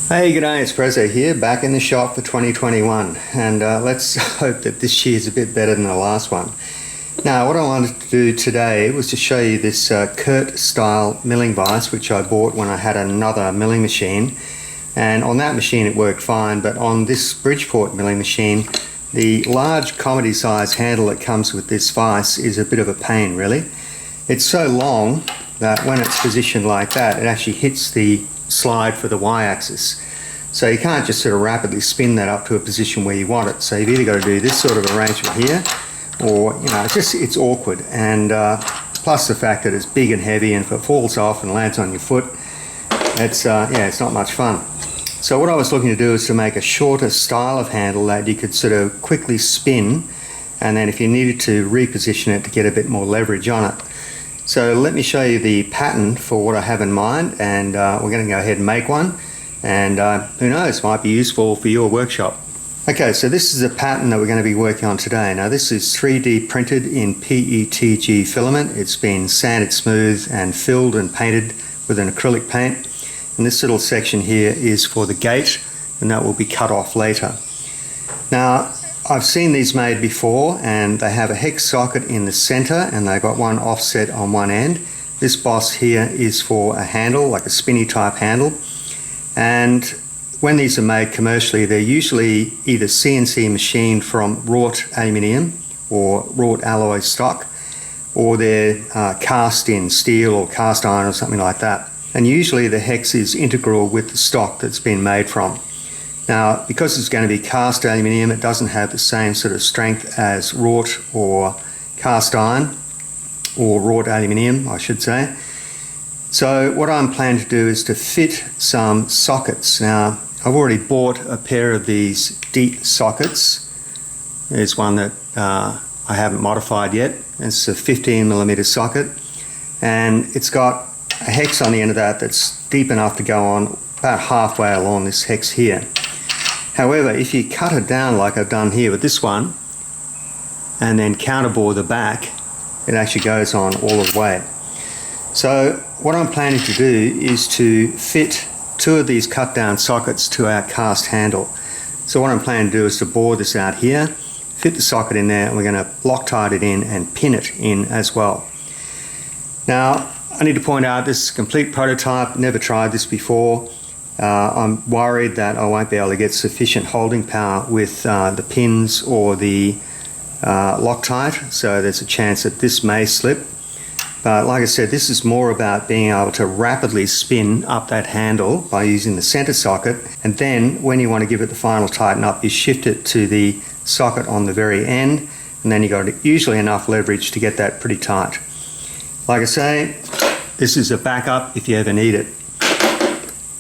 Hey, g'day, it's Prezzo here, back in the shop for 2021, and let's hope that this year's a bit better than the last one. Now, what I wanted to do today was to show you this Kurt style milling vise, which I bought when I had another milling machine, and on that machine it worked fine, but on this Bridgeport milling machine, the large comedy size handle that comes with this vise is a bit of a pain, really. It's so long that when it's positioned like that, it actually hits the slide for the y-axis, so you can't just sort of rapidly spin that up to a position where you want it. So you've either got to do this sort of arrangement here, or it's awkward, and plus the fact that it's big and heavy, and if it falls off and lands on your foot, it's not much fun. So what I was looking to do is to make a shorter style of handle that you could sort of quickly spin, and then if you needed to reposition it to get a bit more leverage on it. So let me show you the pattern for what I have in mind, and we're going to go ahead and make one, and who knows, might be useful for your workshop. Okay, so this is a pattern that we're going to be working on today. Now this is 3D printed in PETG filament. It's been sanded smooth and filled and painted with an acrylic paint, and this little section here is for the gate, and that will be cut off later. Now I've seen these made before, and they have a hex socket in the center and they've got one offset on one end. This boss here is for a handle, like a spinny type handle, and when these are made commercially, they're usually either CNC machined from wrought aluminium or wrought alloy stock, or they're cast in steel or cast iron or something like that, and usually the hex is integral with the stock that's been made from. Now, because it's going to be cast aluminium, it doesn't have the same sort of strength as wrought or cast iron, or wrought aluminium, I should say. So what I'm planning to do is to fit some sockets. Now, I've already bought a pair of these deep sockets. There's one that I haven't modified yet. It's a 15mm socket, and it's got a hex on the end of that that's deep enough to go on about halfway along this hex here. However, if you cut it down like I've done here with this one, and then counterbore the back, it actually goes on all the way. So what I'm planning to do is to fit two of these cut down sockets to our cast handle. So what I'm planning to do is to bore this out here, fit the socket in there, and we're going to Loctite it in and pin it in as well. Now, I need to point out this is a complete prototype, never tried this before. I'm worried that I won't be able to get sufficient holding power with the pins or the Loctite, so there's a chance that this may slip. But like I said, this is more about being able to rapidly spin up that handle by using the center socket, and then when you want to give it the final tighten up, you shift it to the socket on the very end, and then you've got usually enough leverage to get that pretty tight. Like I say, this is a backup if you ever need it.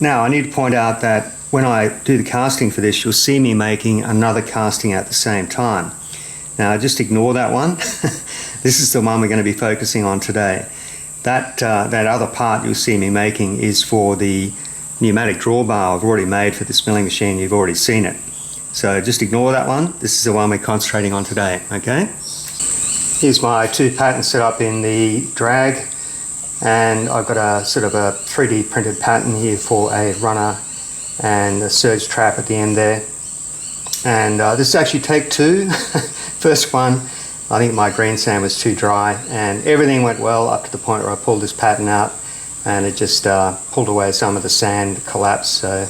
Now, I need to point out that when I do the casting for this, you'll see me making another casting at the same time. Now, just ignore that one. This is the one we're going to be focusing on today. That other part you'll see me making is for the pneumatic drawbar I've already made for this milling machine. You've already seen it. So just ignore that one. This is the one we're concentrating on today, okay? Here's my two patterns set up in the drag. And I've got a sort of a 3D printed pattern here for a runner and a surge trap at the end there. And this is actually take two. First one, I think my green sand was too dry, and everything went well up to the point where I pulled this pattern out, and it just pulled away some of the sand, collapsed. So,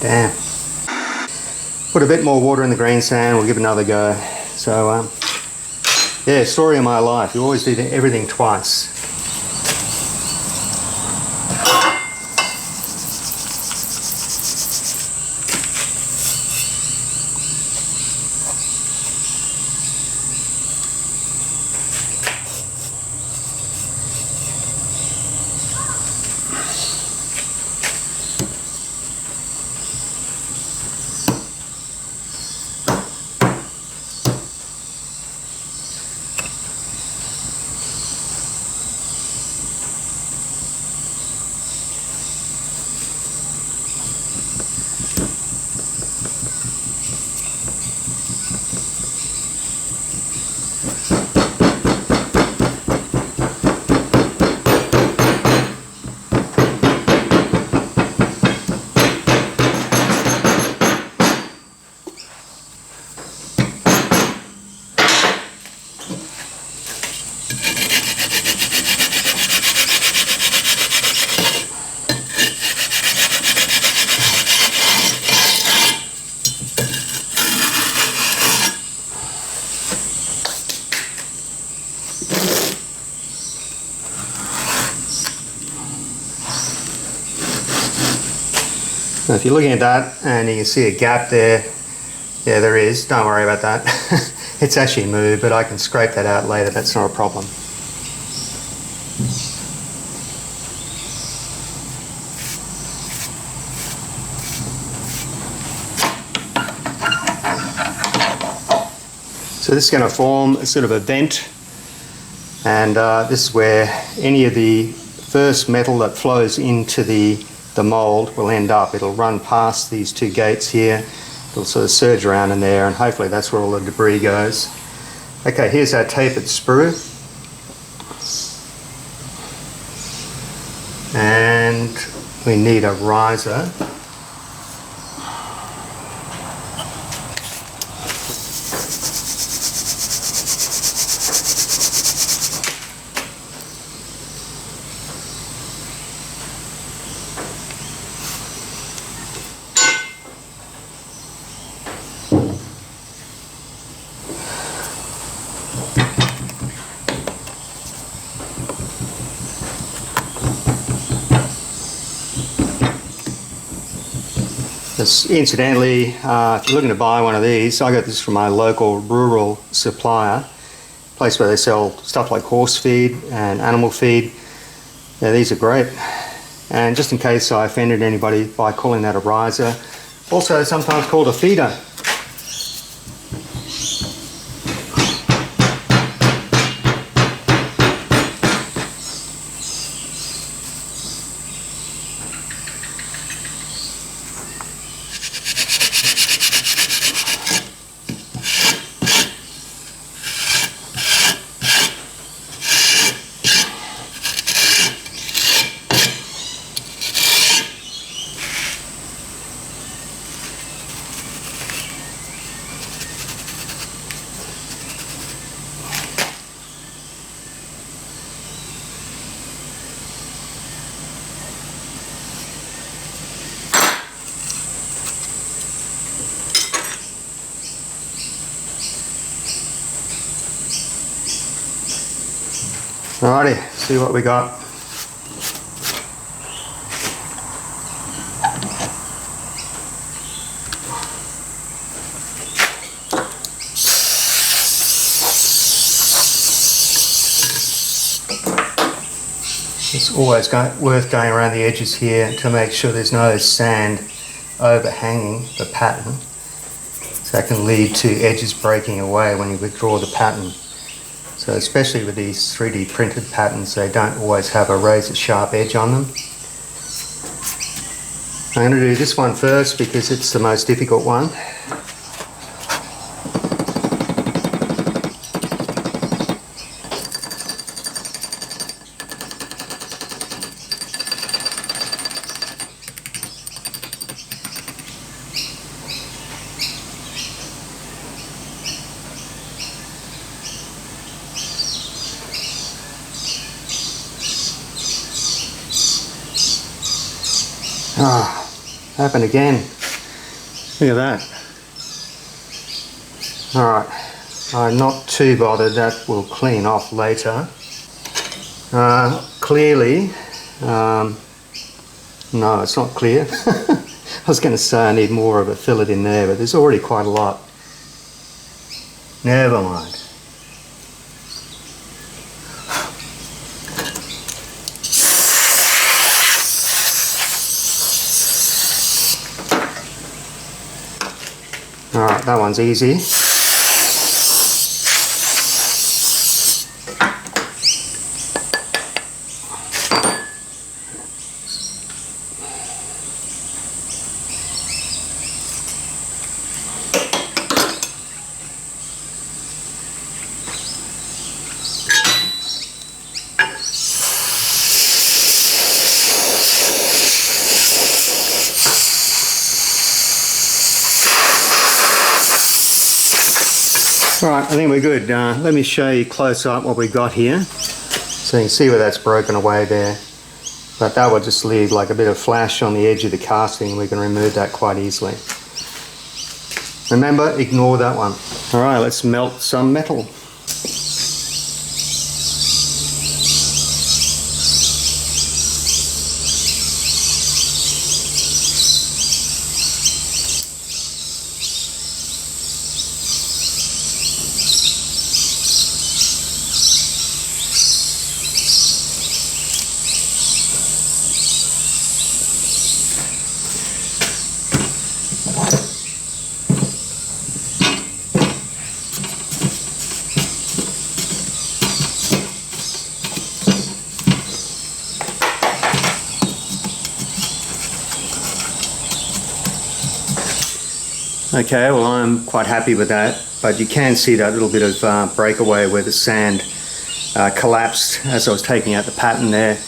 damn. Put a bit more water in the green sand, we'll give it another go. So, yeah, story of my life. You always do everything twice. Now, if you're looking at that and you can see a gap there, yeah, there is, don't worry about that. It's actually moved, but I can scrape that out later, that's not a problem. So this is going to form a sort of a vent, and this is where any of the first metal that flows into the mould will end up. It'll run past these two gates here, it'll sort of surge around in there, and hopefully that's where all the debris goes. Okay, here's our tapered sprue, and we need a riser. Incidentally, if you're looking to buy one of these, I got this from my local rural supplier, place where they sell stuff like horse feed and animal feed. Yeah, these are great. And just in case I offended anybody by calling that a riser, also sometimes called a feeder. Alrighty, see what we got. It's always worth going around the edges here to make sure there's no sand overhanging the pattern. So that can lead to edges breaking away when you withdraw the pattern. So especially with these 3D printed patterns, they don't always have a razor sharp edge on them. I'm going to do this one first because it's the most difficult one. Ah, happened again. Look at that. Alright, I'm not too bothered, that will clean off later. Clearly, no, it's not clear. I was going to say I need more of a fillet in there, but there's already quite a lot. Never mind. Alright, that one's easy. Alright, I think we're good. Let me show you close up what we got here. So you can see where that's broken away there. But that will just leave like a bit of flash on the edge of the casting. We can remove that quite easily. Remember, ignore that one. Alright, let's melt some metal. Okay, well I'm quite happy with that, but you can see that little bit of breakaway where the sand collapsed as I was taking out the pattern there,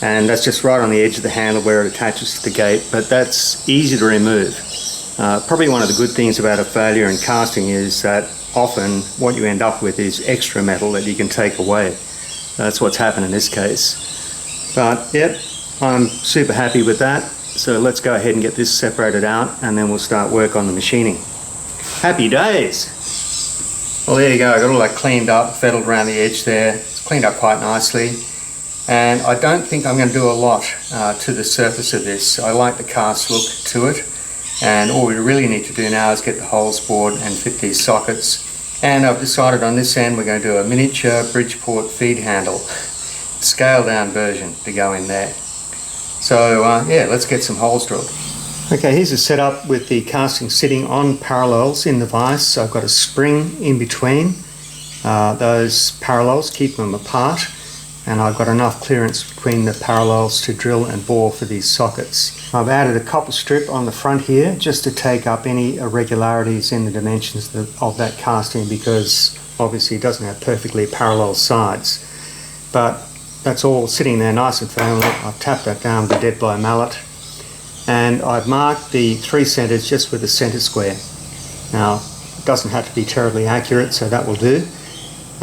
and that's just right on the edge of the handle where it attaches to the gate, but that's easy to remove. Probably one of the good things about a failure in casting is that often what you end up with is extra metal that you can take away. That's what's happened in this case. But yep, I'm super happy with that. So let's go ahead and get this separated out, and then we'll start work on the machining. Happy days! Well, there you go, I got all that cleaned up, fettled around the edge there. It's cleaned up quite nicely. And I don't think I'm going to do a lot to the surface of this. I like the cast look to it. And all we really need to do now is get the holes bored and fit these sockets. And I've decided on this end we're going to do a miniature Bridgeport feed handle, scaled down version to go in there. So yeah, let's get some holes drilled. Okay, here's a setup with the casting sitting on parallels in the vise. So I've got a spring in between those parallels, keep them apart. And I've got enough clearance between the parallels to drill and bore for these sockets. I've added a copper strip on the front here just to take up any irregularities in the dimensions of that casting, because obviously it doesn't have perfectly parallel sides. But that's all sitting there nice and firmly. I've tapped that down with a dead blow mallet, and I've marked the 3 centres just with a centre square. Now it doesn't have to be terribly accurate, so that will do.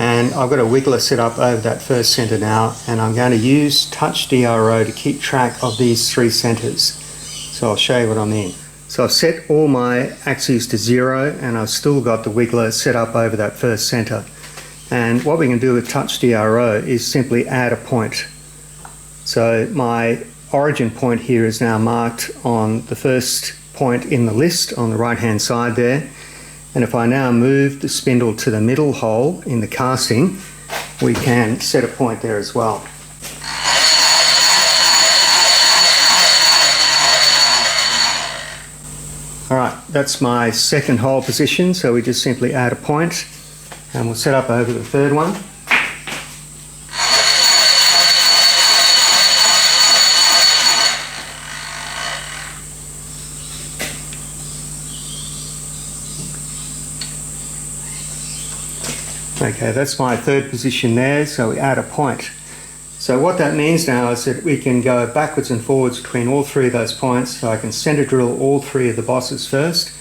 And I've got a wiggler set up over that first centre now, and I'm going to use touch DRO to keep track of these 3 centres. So I'll show you what I mean. So I've set all my axes to 0, and I've still got the wiggler set up over that first centre. And what we can do with touch DRO is simply add a point. So my origin point here is now marked on the first point in the list on the right hand side there. And if I now move the spindle to the middle hole in the casting, we can set a point there as well. Alright, that's my second hole position, so we just simply add a point, and we'll set up over the third one. Okay, that's my third position there, so we add a point. So what that means now is that we can go backwards and forwards between all 3 of those points. So I can centre drill all 3 of the bosses first,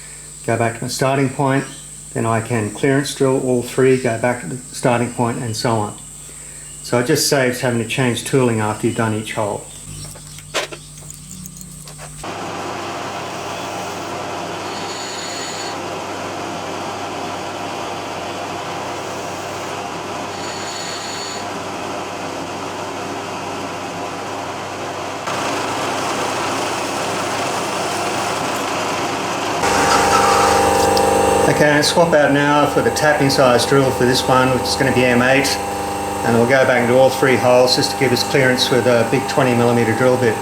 go back to my starting point, then I can clearance drill all 3, go back to the starting point, and so on. So it just saves having to change tooling after you've done each hole. Okay, swap out now for the tapping size drill for this one, which is going to be M8, and we'll go back into all 3 holes just to give us clearance with a big 20mm drill bit.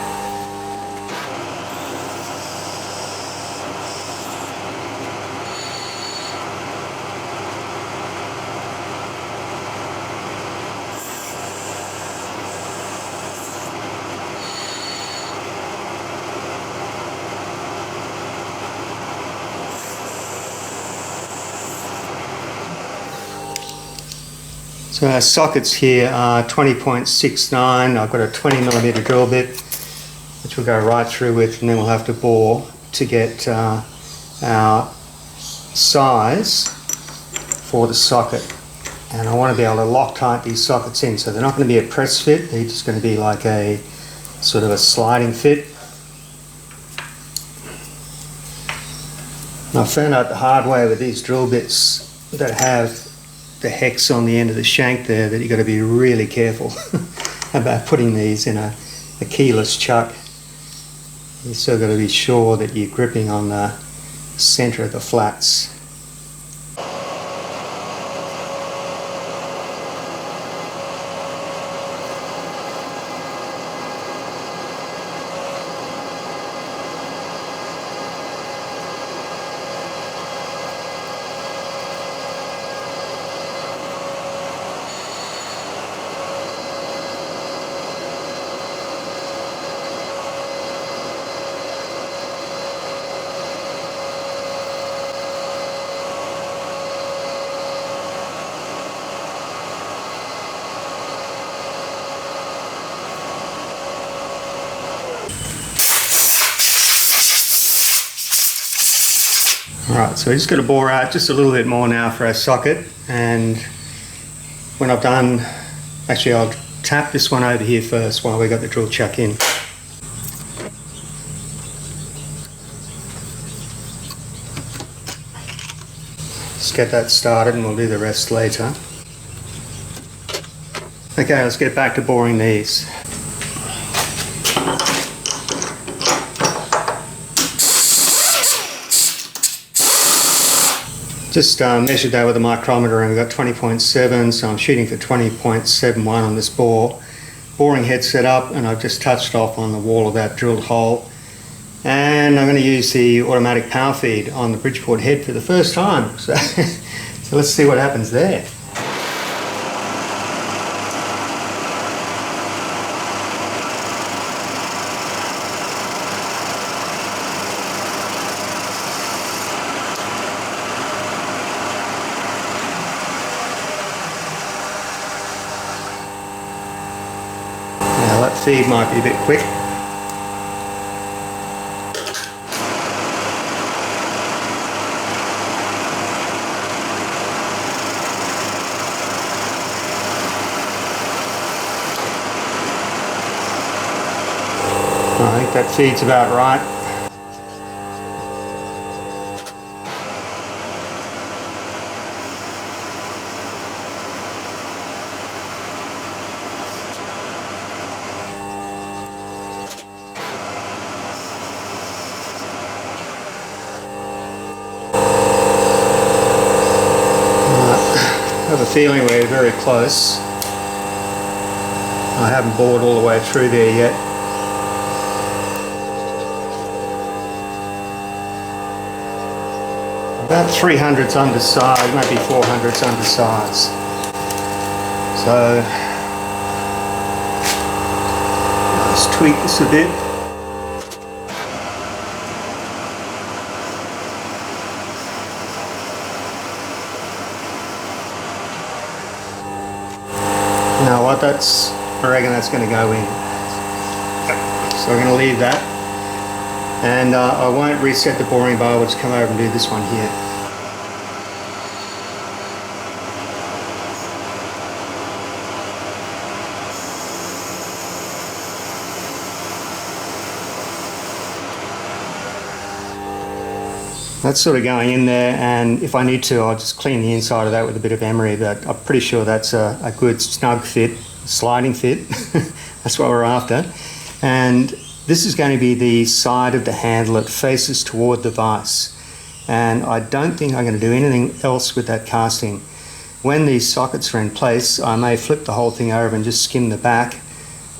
So our sockets here are 20.69. I've got a 20mm drill bit, which we'll go right through with, and then we'll have to bore to get our size for the socket. And I want to be able to Loctite these sockets in, so they're not going to be a press fit, they're just going to be like a sort of a sliding fit. And I found out the hard way with these drill bits that have the hex on the end of the shank there that you've got to be really careful about putting these in a keyless chuck. You've still got to be sure that you're gripping on the centre of the flats. Alright, so we're just going to bore out just a little bit more now for our socket, and when I've done, actually I'll tap this one over here first while we got the drill chuck in. Just get that started and we'll do the rest later. Okay, let's get back to boring these. Just measured that with a micrometer and we've got 20.7, so I'm shooting for 20.71 on this bore. Boring head set up, and I've just touched off on the wall of that drilled hole. And I'm going to use the automatic power feed on the Bridgeport head for the first time. So, so let's see what happens there. Feed might be a bit quick. I think that feed's about right. I have a feeling we're very close. I haven't bored all the way through there yet. About 300's undersized, maybe 400's undersized. So let's tweak this a bit. Now what, I reckon that's going to go in. So we're going to leave that. And I won't reset the boring bar, we'll just come over and do this one here. That's sort of going in there, and if I need to I'll just clean the inside of that with a bit of emery, but I'm pretty sure that's a good snug fit, sliding fit. That's what we're after. And this is going to be the side of the handle that faces toward the vise, and I don't think I'm going to do anything else with that casting. When these sockets are in place I may flip the whole thing over and just skim the back,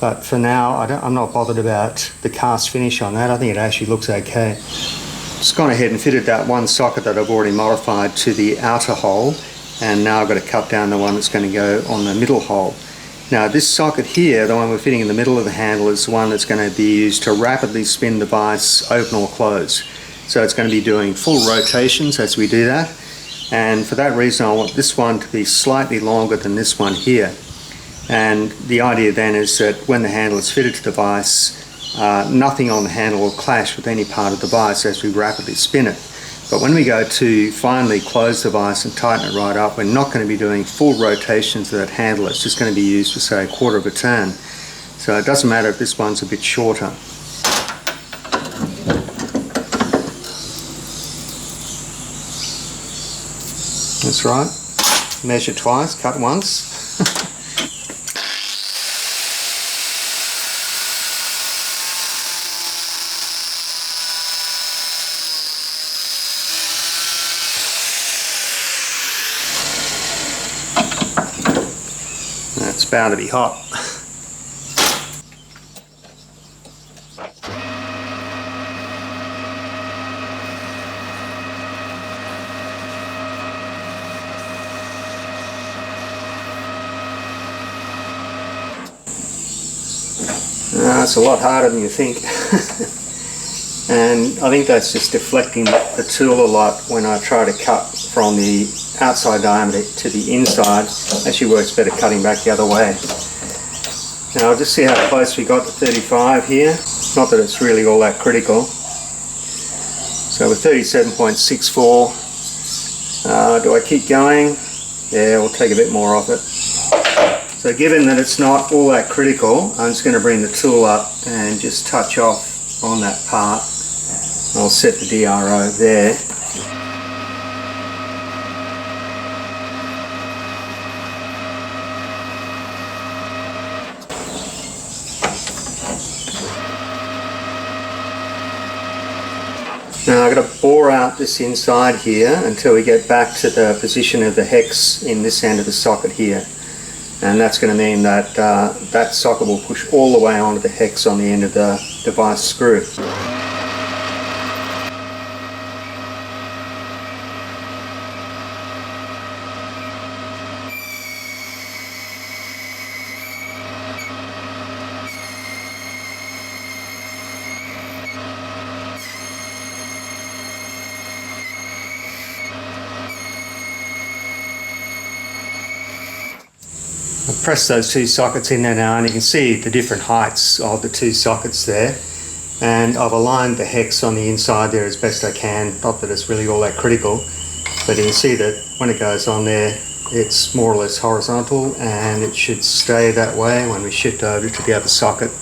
but for now I'm not bothered about the cast finish on that. I think it actually looks okay. Just gone ahead and fitted that one socket that I've already modified to the outer hole, and now I've got to cut down the one that's going to go on the middle hole. Now this socket here, the one we're fitting in the middle of the handle, is the one that's going to be used to rapidly spin the vise open or close. So it's going to be doing full rotations as we do that, and for that reason I want this one to be slightly longer than this one here. And the idea then is that when the handle is fitted to the vise, nothing on the handle will clash with any part of the vise as we rapidly spin it. But when we go to finally close the vise and tighten it right up, we're not going to be doing full rotations of that handle. It's just going to be used for, say, a quarter of a turn. So it doesn't matter if this one's a bit shorter. That's right. Measure twice, cut once. It's bound to be hot. It's a lot harder than you think. And I think that's just deflecting the tool a lot when I try to cut from the outside diameter to the inside. Actually works better cutting back the other way. Now I'll just see how close we got to 35 here. Not that it's really all that critical. So we're 37.64. Do I keep going? Yeah, we'll take a bit more off it. So given that it's not all that critical, I'm just going to bring the tool up and just touch off on that part. I'll set the DRO there. Now I've got to bore out this inside here until we get back to the position of the hex in this end of the socket here. And that's going to mean that that socket will push all the way onto the hex on the end of the device screw. I've pressed those two sockets in there now, and you can see the different heights of the two sockets there. And I've aligned the hex on the inside there as best I can, not that it's really all that critical, but you can see that when it goes on there, it's more or less horizontal, and it should stay that way when we shift over to the other socket.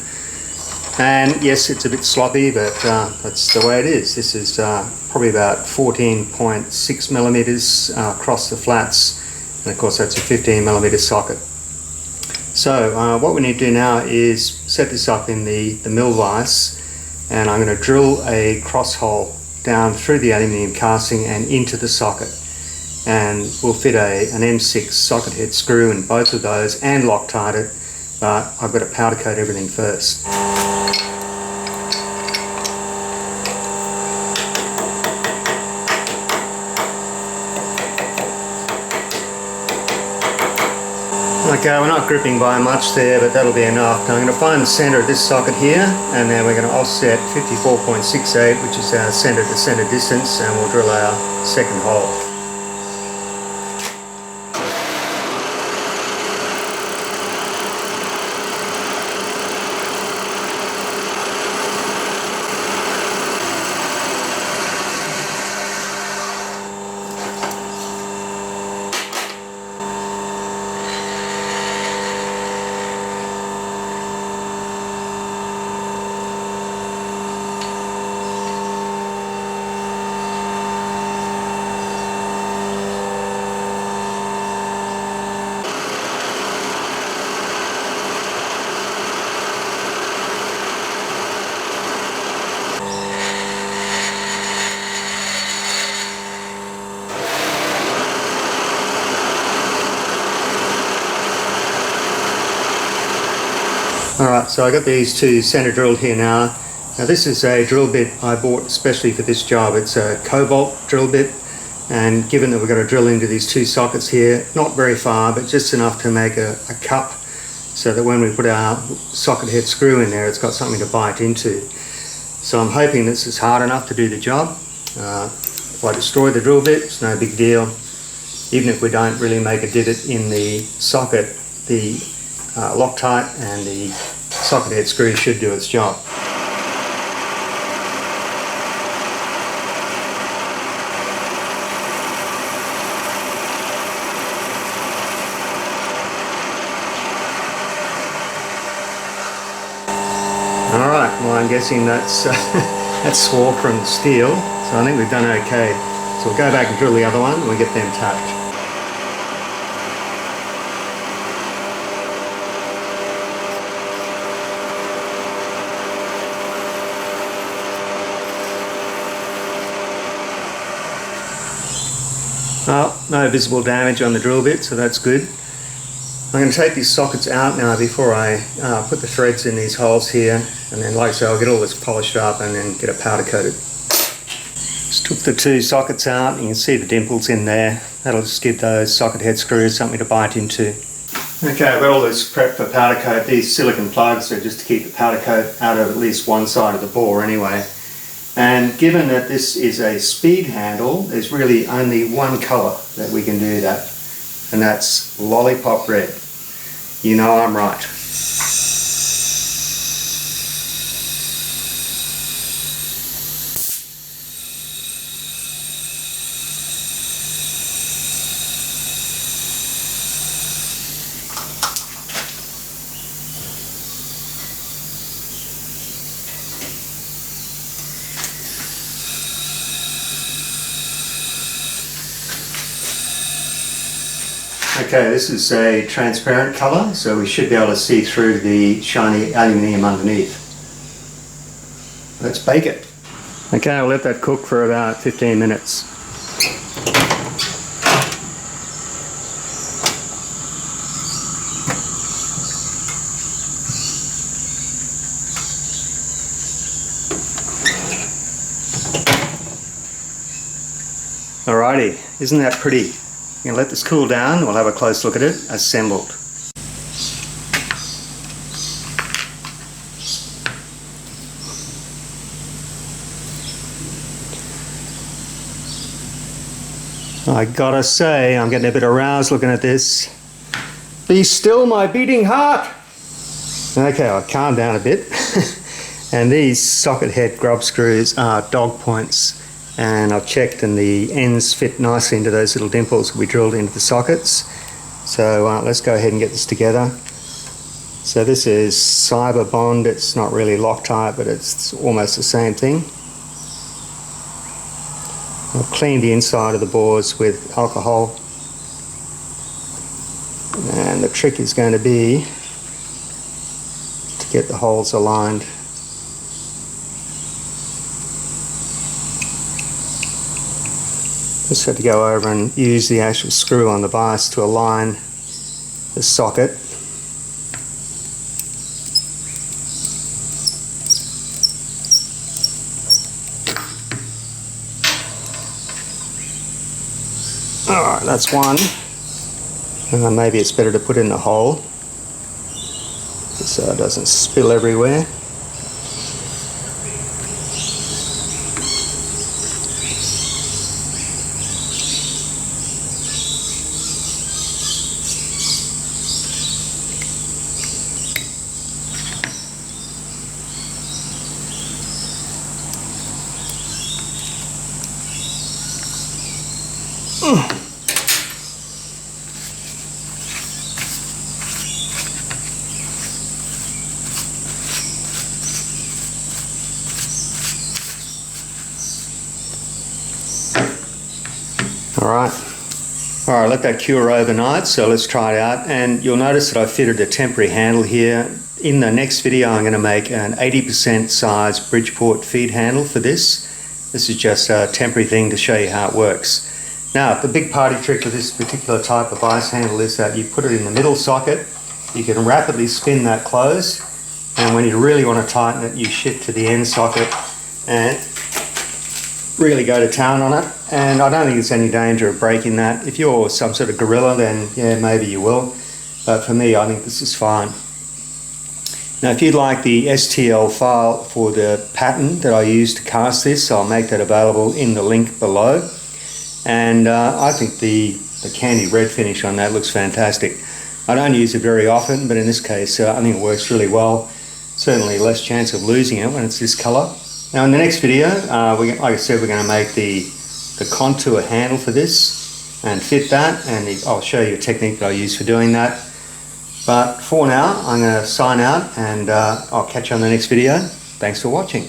And yes, it's a bit sloppy, but that's the way it is. This is probably about 14.6 millimeters across the flats, and of course that's a 15 millimeter socket. So what we need to do now is set this up in the mill vise, and I'm going to drill a cross hole down through the aluminium casting and into the socket, and we'll fit an M6 socket head screw in both of those and Loctite it, but I've got to powder coat everything first. Okay, we're not gripping by much there, but that'll be enough. Now I'm going to find the center of this socket here, and then we're going to offset 54.68, which is our center to center distance, and we'll drill our second hole. Alright, so I got these two center drilled here now. Now this is a drill bit I bought especially for this job. It's a cobalt drill bit, and given that we're going to drill into these two sockets here, not very far, but just enough to make a cup, so that when we put our socket head screw in there, it's got something to bite into. So I'm hoping this is hard enough to do the job. If I destroy the drill bit, it's no big deal. Even if we don't really make a divot in the socket, the Loctite and the socket head screw should do its job. Alright, well I'm guessing that's that's swore from the steel, so I think we've done okay. So we'll go back and drill the other one and we'll get them tapped. Well, no visible damage on the drill bit, so that's good. I'm going to take these sockets out now before I put the threads in these holes here, and then like I say, I'll get all this polished up and then get it powder coated. Just took the two sockets out, and you can see the dimples in there. That'll just give those socket head screws something to bite into. Okay, I've got all this prep for powder coat. These silicon plugs are just to keep the powder coat out of at least one side of the bore anyway. And given that this is a speed handle, there's really only one colour that we can do that, and that's lollipop red. You know I'm right. Okay, this is a transparent colour, so we should be able to see through the shiny aluminium underneath. Let's bake it. Okay, I'll let that cook for about 15 minutes. Alrighty, isn't that pretty? I'm going to let this cool down, we'll have a close look at it assembled. I gotta say, I'm getting a bit aroused looking at this. Be still, my beating heart! Okay, I'll calm down a bit. And these socket head grub screws are dog points. And I've checked and the ends fit nicely into those little dimples we drilled into the sockets. So let's go ahead and get this together. So this is Cyber Bond. It's not really Loctite, but it's almost the same thing. I've cleaned the inside of the bores with alcohol. And the trick is going to be to get the holes aligned. Just have to go over and use the actual screw on the vise to align the socket. Alright, that's one. Maybe it's better to put in the hole so it doesn't spill everywhere. Alright, let that cure overnight, so let's try it out. And you'll notice that I fitted a temporary handle here. In the next video I'm going to make an 80% size Bridgeport feed handle for this. This is just a temporary thing to show you how it works. Now, the big party trick with this particular type of vice handle is that you put it in the middle socket, you can rapidly spin that closed, and when you really want to tighten it, you shift to the end socket and really go to town on it. And I don't think there's any danger of breaking that. If you're some sort of gorilla, then yeah, maybe you will. But for me, I think this is fine. Now, if you'd like the STL file for the pattern that I used to cast this, I'll make that available in the link below. And I think the candy red finish on that looks fantastic. I don't use it very often, but in this case, I think it works really well. Certainly less chance of losing it when it's this color. Now in the next video, like I said, we're going to make the contour handle for this and fit that, and I'll show you a technique that I use for doing that. But for now, I'm going to sign out, and I'll catch you on the next video. Thanks for watching.